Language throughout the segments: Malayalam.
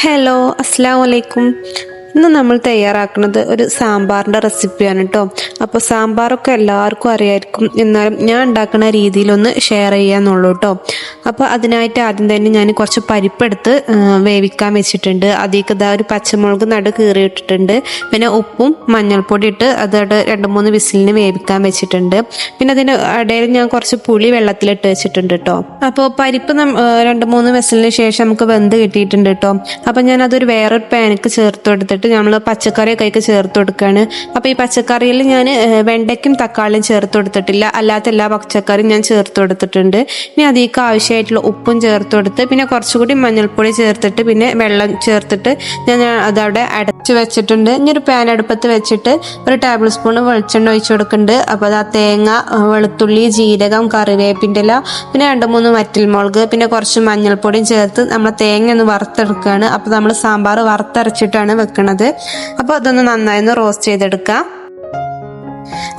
ഹലോ, അസ്സാം വലൈക്കും. ഇന്ന് നമ്മൾ തയ്യാറാക്കുന്നത് ഒരു സാമ്പാറിൻ്റെ റെസിപ്പിയാണ് കേട്ടോ. അപ്പോൾ സാമ്പാറൊക്കെ എല്ലാവർക്കും അറിയായിരിക്കും, എന്നാലും ഞാൻ ഉണ്ടാക്കുന്ന രീതിയിലൊന്ന് ഷെയർ ചെയ്യാന്നുള്ളൂ കേട്ടോ. അപ്പോൾ അതിനായിട്ട് ആദ്യം തന്നെ ഞാൻ കുറച്ച് പരിപ്പെടുത്ത് വേവിക്കാൻ വെച്ചിട്ടുണ്ട്. അതിലേക്ക് ഒരു പച്ചമുളക് കീറിയിട്ടിട്ടുണ്ട്. പിന്നെ ഉപ്പും മഞ്ഞൾപ്പൊടി ഇട്ട് അതോടെ 2-3 വിസിലിന് വേവിക്കാൻ വെച്ചിട്ടുണ്ട്. പിന്നെ അതിൻ്റെ ഇടയിൽ ഞാൻ കുറച്ച് പുളി വെള്ളത്തിലിട്ട് വെച്ചിട്ടുണ്ട് കേട്ടോ. അപ്പോൾ പരിപ്പ് 2-3 വിസിലിന് ശേഷം നമുക്ക് വെന്ത് കിട്ടിയിട്ടുണ്ട് കേട്ടോ. അപ്പം ഞാൻ അതൊരു വേറൊരു പാനിക്ക് ചേർത്ത് കൊടുത്തിട്ട് നമ്മൾ പച്ചക്കറിയൊക്കെ അതിലേക്ക് ചേർത്ത് കൊടുക്കുകയാണ്. അപ്പോൾ ഈ പച്ചക്കറിയിൽ ഞാൻ വെണ്ടയ്ക്കും തക്കാളിയും ചേർത്ത് കൊടുത്തിട്ടില്ല, അല്ലാത്ത എല്ലാ പച്ചക്കറിയും ഞാൻ ചേർത്ത് കൊടുത്തിട്ടുണ്ട്. ഇനി അതിലേക്ക് ആവശ്യമായിട്ടുള്ള ഉപ്പും ചേർത്ത് കൊടുത്ത് പിന്നെ കുറച്ചുകൂടി മഞ്ഞൾപ്പൊടി ചേർത്തിട്ട് പിന്നെ വെള്ളം ചേർത്തിട്ട് ഞാൻ അതവിടെ അടച്ച് വെച്ചിട്ടുണ്ട്. ഇനി ഒരു പാൻ അടുപ്പത്ത് വെച്ചിട്ട് 1 ടേബിൾ സ്പൂൺ വെളിച്ചെണ്ണ ഒഴിച്ച് കൊടുക്കുന്നുണ്ട്. അപ്പോൾ അത് തേങ്ങ, വെളുത്തുള്ളി, ജീരകം, കറിവേപ്പിൻ്റെ ഇല, പിന്നെ 2-3 വറ്റൽമുളക്, പിന്നെ കുറച്ച് മഞ്ഞൾപ്പൊടിയും ചേർത്ത് നമ്മൾ തേങ്ങ ഒന്ന് വറുത്തെടുക്കുകയാണ്. അപ്പോൾ നമ്മൾ സാമ്പാർ വറുത്തരച്ചിട്ടാണ് വെക്കുന്നത്. അപ്പോൾ അതൊന്ന് നന്നായി റോസ്റ്റ് ചെയ്തെടുക്കാം.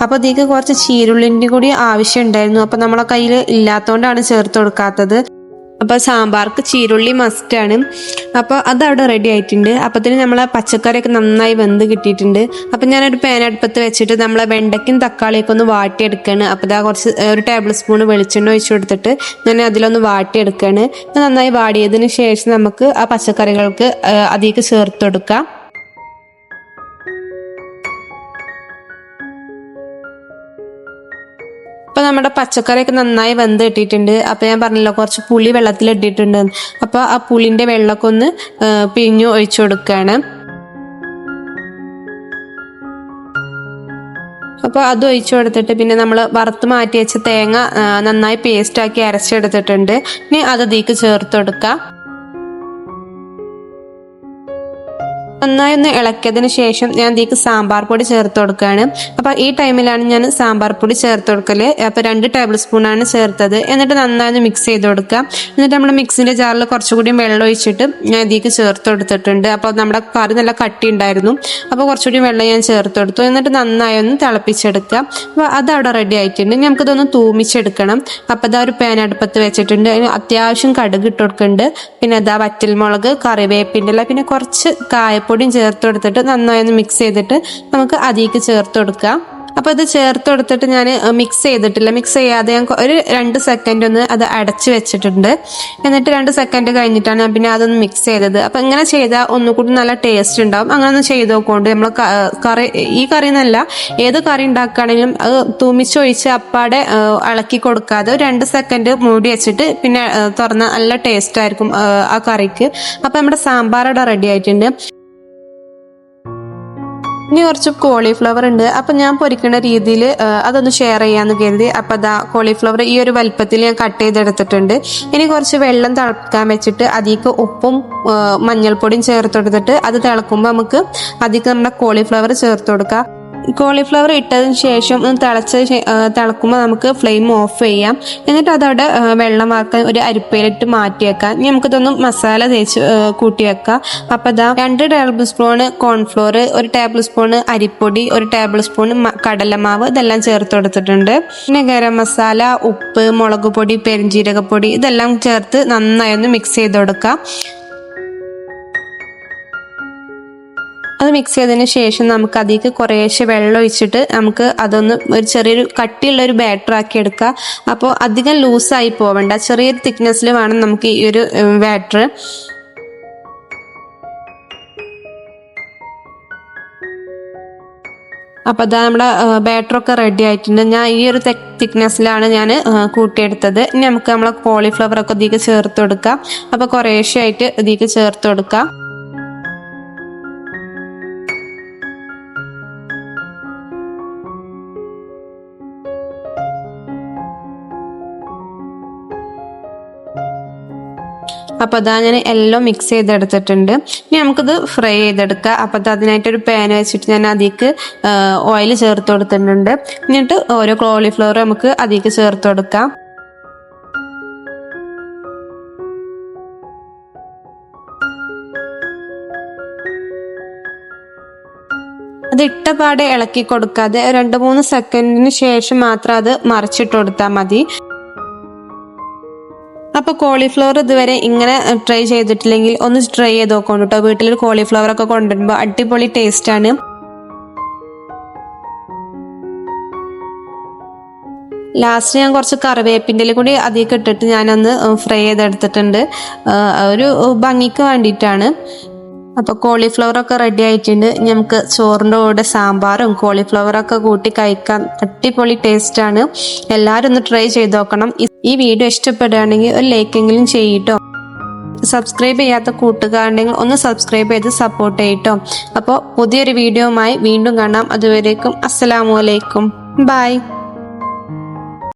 അപ്പോൾ ഇതിലേക്ക് കുറച്ച് ചീരുള്ളിൻ്റെ കൂടി ആവശ്യം ഉണ്ടായിരുന്നു. അപ്പോൾ നമ്മളെ കയ്യിൽ ഇല്ലാത്തതുകൊണ്ടാണ് ചേർത്ത് കൊടുക്കാത്തത്. അപ്പോൾ സാമ്പാർക്ക് ചീരുള്ളി മസ്റ്റാണ്. അപ്പോൾ അതവിടെ റെഡി ആയിട്ടുണ്ട്. അപ്പത്തിന് നമ്മളെ പച്ചക്കറിയൊക്കെ നന്നായി വെന്ത് കിട്ടിയിട്ടുണ്ട്. അപ്പം ഞാനൊരു പാൻ അടുപ്പത്ത് വെച്ചിട്ട് നമ്മളെ വെണ്ടയ്ക്കും തക്കാളിയൊക്കെ ഒന്ന് വാട്ടിയെടുക്കുകയാണ്. അപ്പോൾ ഇതാ കുറച്ച് 1 ടേബിൾ സ്പൂൺ വെളിച്ചെണ്ണ ഒഴിച്ച് കൊടുത്തിട്ട് ഞാൻ അതിലൊന്ന് വാട്ടിയെടുക്കുകയാണ്. നന്നായി വാടിയതിന് ശേഷം നമുക്ക് ആ പച്ചക്കറികൾക്ക് അതിലേക്ക് ചേർത്ത് കൊടുക്കാം. അപ്പോൾ നമ്മുടെ പച്ചക്കറിയൊക്കെ നന്നായി വെന്ത് കിട്ടിയിട്ടുണ്ട്. അപ്പോൾ ഞാൻ പറഞ്ഞല്ലോ കുറച്ച് പുളി വെള്ളത്തിലിട്ടിട്ടുണ്ട്. അപ്പോൾ ആ പുളിൻ്റെ വെള്ളമൊക്കെ ഒന്ന് പിഴിഞ്ഞ് ഒഴിച്ചു കൊടുക്കുകയാണ്. അപ്പോൾ അത് ഒഴിച്ചു കൊടുത്തിട്ട് പിന്നെ നമ്മൾ വറുത്ത് മാറ്റി വെച്ച തേങ്ങ നന്നായി പേസ്റ്റാക്കി അരച്ചെടുത്തിട്ടുണ്ട്. ഇനി അത് ഇതിലേക്ക് ചേർത്ത് കൊടുക്കുക. നന്നായി ഒന്ന് ഇളക്കിയതിന് ശേഷം ഞാൻ ഇതിലേക്ക് സാമ്പാർ പൊടി ചേർത്ത് കൊടുക്കുകയാണ്. അപ്പോൾ ഈ ടൈമിലാണ് ഞാൻ സാമ്പാർ പൊടി ചേർത്ത് കൊടുക്കൽ. അപ്പോൾ 2 ടേബിൾ സ്പൂണാണ് ചേർത്തത്. എന്നിട്ട് നന്നായി ഒന്ന് മിക്സ് ചെയ്ത് കൊടുക്കുക. എന്നിട്ട് നമ്മൾ മിക്സിൻ്റെ ജാറിൽ കുറച്ചുകൂടി വെള്ളം ഒഴിച്ചിട്ട് ഞാൻ ഇതിലേക്ക് ചേർത്ത് കൊടുത്തിട്ടുണ്ട്. അപ്പോൾ നമ്മുടെ കറി നല്ല കട്ടി ഉണ്ടായിരുന്നു. അപ്പോൾ കുറച്ചുകൂടി വെള്ളം ഞാൻ ചേർത്ത് കൊടുത്തു. എന്നിട്ട് നന്നായി ഒന്ന് തിളപ്പിച്ചെടുക്കുക. അപ്പോൾ അതവിടെ റെഡി ആയിട്ടുണ്ട്. നമുക്കിതൊന്ന് തൂമിച്ചെടുക്കണം. അപ്പോൾ അതാ ഒരു പാൻ അടുപ്പത്ത് വെച്ചിട്ടുണ്ട്. അതിന് അത്യാവശ്യം കടുക് ഇട്ട് കൊടുക്കുന്നുണ്ട്. പിന്നെ അതാ വറ്റൽമുളക്, കറിവേപ്പിൻ്റെ ഇല, പിന്നെ കുറച്ച് കായപ്പൊടിയും ചേർത്ത് കൊടുത്തിട്ട് നന്നായി ഒന്ന് മിക്സ് ചെയ്തിട്ട് നമുക്ക് അതിലേക്ക് ചേർത്ത് കൊടുക്കാം. അപ്പോൾ ഇത് ചേർത്ത് കൊടുത്തിട്ട് ഞാൻ മിക്സ് ചെയ്തിട്ടില്ല. മിക്സ് ചെയ്യാതെ ഞാൻ ഒരു 2 സെക്കൻഡ് ഒന്ന് അത് അടച്ച് വെച്ചിട്ടുണ്ട്. എന്നിട്ട് 2 സെക്കൻഡ് കഴിഞ്ഞിട്ടാണ് ഞാൻ പിന്നെ അതൊന്ന് മിക്സ് ചെയ്തത്. അപ്പോൾ ഇങ്ങനെ ചെയ്താൽ ഒന്നുകൂടി നല്ല ടേസ്റ്റ് ഉണ്ടാവും. അങ്ങനെ ഒന്ന് ചെയ്ത് നോക്കൊണ്ട് നമ്മൾ ഈ കറി എന്നല്ല ഏത് കറി ഉണ്ടാക്കുകയാണെങ്കിലും അത് തൂമിച്ചൊഴിച്ച് അപ്പാടെ ഇളക്കി കൊടുക്കാതെ 2 സെക്കൻഡ് മൂടി വെച്ചിട്ട് പിന്നെ തുറന്ന നല്ല ടേസ്റ്റ് ആയിരിക്കും ആ കറിക്ക്. അപ്പോൾ നമ്മുടെ സാമ്പാറോടെ റെഡി ആയിട്ടുണ്ട്. ഇനി കുറച്ച് കോളിഫ്ലവർ ഉണ്ട്. അപ്പം ഞാൻ പൊരിക്കുന്ന രീതിയിൽ അതൊന്ന് ഷെയർ ചെയ്യാമെന്ന് കരുതി. അപ്പം അതാ കോളിഫ്ലവർ ഈ ഒരു വലുപ്പത്തിൽ ഞാൻ കട്ട് ചെയ്തെടുത്തിട്ടുണ്ട്. ഇനി കുറച്ച് വെള്ളം തിളക്കാൻ വെച്ചിട്ട് അതിലേക്ക് ഉപ്പും മഞ്ഞൾപ്പൊടിയും ചേർത്ത് കൊടുത്തിട്ട് അത് തിളക്കുമ്പോൾ നമുക്ക് അതിലേക്ക് നമ്മുടെ കോളിഫ്ലവർ ചേർത്ത് കൊടുക്കാം. കോളിഫ്ലവർ ഇട്ടതിന് ശേഷം തിളക്കുമ്പോൾ നമുക്ക് ഫ്ലെയിം ഓഫ് ചെയ്യാം. എന്നിട്ട് അതവിടെ വെള്ളം വാർക്കാൻ ഒരു അരിപ്പയിലിട്ട് മാറ്റി വെക്കാം. ഇനി നമുക്കിതൊന്നും മസാല തേച്ച് കൂട്ടി വെക്കാം. അപ്പോൾ ഇതാ 2 table spoon cornflour, 1 table spoon അരിപ്പൊടി, 1 ടേബിൾ സ്പൂൺ കടലമാവ്, ഇതെല്ലാം ചേർത്ത് കൊടുത്തിട്ടുണ്ട്. പിന്നെ ഗരം മസാല, ഉപ്പ്, മുളക് പൊടി, പെരുംജീരകപ്പൊടി ഇതെല്ലാം ചേർത്ത് നന്നായി ഒന്ന് മിക്സ് ചെയ്ത് കൊടുക്കാം. അത് മിക്സ് ചെയ്തതിന് ശേഷം നമുക്ക് അതിലേക്ക് കുറേശ്ശെ വെള്ളം ഒഴിച്ചിട്ട് നമുക്ക് അതൊന്ന് ഒരു ചെറിയൊരു കട്ടിയുള്ള ഒരു ബാറ്റർ ആക്കി എടുക്കുക. അപ്പോൾ അധികം ലൂസായി പോവണ്ട, ചെറിയൊരു തിക്നെസ്സിൽ വേണം നമുക്ക് ഈ ഒരു ബാറ്റർ. അപ്പോൾ അതാ നമ്മുടെ ബാറ്ററൊക്കെ റെഡി ആയിട്ടുണ്ട്. ഞാൻ ഈ ഒരു തിക്നെസ്സിലാണ് ഞാൻ കൂട്ടിയെടുത്തത്. ഇനി നമുക്ക് നമ്മളെ കോളിഫ്ലവറൊക്കെ ഇതിലേക്ക് ചേർത്ത് കൊടുക്കാം. അപ്പോൾ കുറേശ്ശെ ആയിട്ട് ഇതിലേക്ക് ചേർത്ത് കൊടുക്കാം. അപ്പോൾ അതാ ഞാൻ എല്ലാം മിക്സ് ചെയ്തെടുത്തിട്ടുണ്ട്. ഇനി നമുക്കിത് ഫ്രൈ ചെയ്തെടുക്കാം. അപ്പോൾ അതിനായിട്ടൊരു പാൻ വെച്ചിട്ട് ഞാൻ അതിലേക്ക് ഓയിൽ ചേർത്ത് കൊടുത്തിട്ടുണ്ട്. എന്നിട്ട് ഓരോ കോളിഫ്ലവർ നമുക്ക് അതിലേക്ക് ചേർത്ത് കൊടുക്കാം. അത് ഇട്ട പാടെ ഇളക്കി കൊടുക്കാതെ 2-3 സെക്കൻഡിന് ശേഷം മാത്രം അത് മറിച്ചിട്ട് കൊടുത്താൽ മതി. അപ്പോൾ കോളിഫ്ലവർ ഇതുവരെ ഇങ്ങനെ ട്രൈ ചെയ്തിട്ടില്ലെങ്കിൽ ഒന്ന് ട്രൈ ചെയ്ത് നോക്കണം കേട്ടോ. വീട്ടിലൊരു കോളിഫ്ലവർ ഒക്കെ കൊണ്ടുവരുമ്പോൾ അടിപൊളി ടേസ്റ്റാണ്. ലാസ്റ്റ് ഞാൻ കുറച്ച് കറിവേപ്പിൻ്റെ കൂടി അതിലേക്ക് ഇട്ടിട്ട് ഞാനൊന്ന് ഫ്രൈ ചെയ്തെടുത്തിട്ടുണ്ട്, ഒരു ഭംഗിക്ക് വേണ്ടിയിട്ടാണ്. അപ്പോൾ കോളിഫ്ലവറൊക്കെ റെഡി ആയിട്ടുണ്ട്. നമുക്ക് ചോറിൻ്റെ കൂടെ സാമ്പാറും കോളിഫ്ലവറൊക്കെ കൂട്ടി കഴിക്കാൻ അടിപൊളി ടേസ്റ്റാണ്. എല്ലാവരും ഒന്ന് ട്രൈ ചെയ്ത് നോക്കണം. ഈ വീഡിയോ ഇഷ്ടപ്പെടുകയാണെങ്കിൽ ഒരു ലൈക്കെങ്കിലും ചെയ്യട്ടോ. സബ്സ്ക്രൈബ് ചെയ്യാത്ത കൂട്ടുകാരുണ്ടെങ്കിൽ ഒന്ന് സബ്സ്ക്രൈബ് ചെയ്ത് സപ്പോർട്ട് ചെയ്യട്ടോ. അപ്പോൾ പുതിയൊരു വീഡിയോയുമായി വീണ്ടും കാണാം. അതുവരേക്കും അസ്സലാമു അലൈക്കും, ബൈ.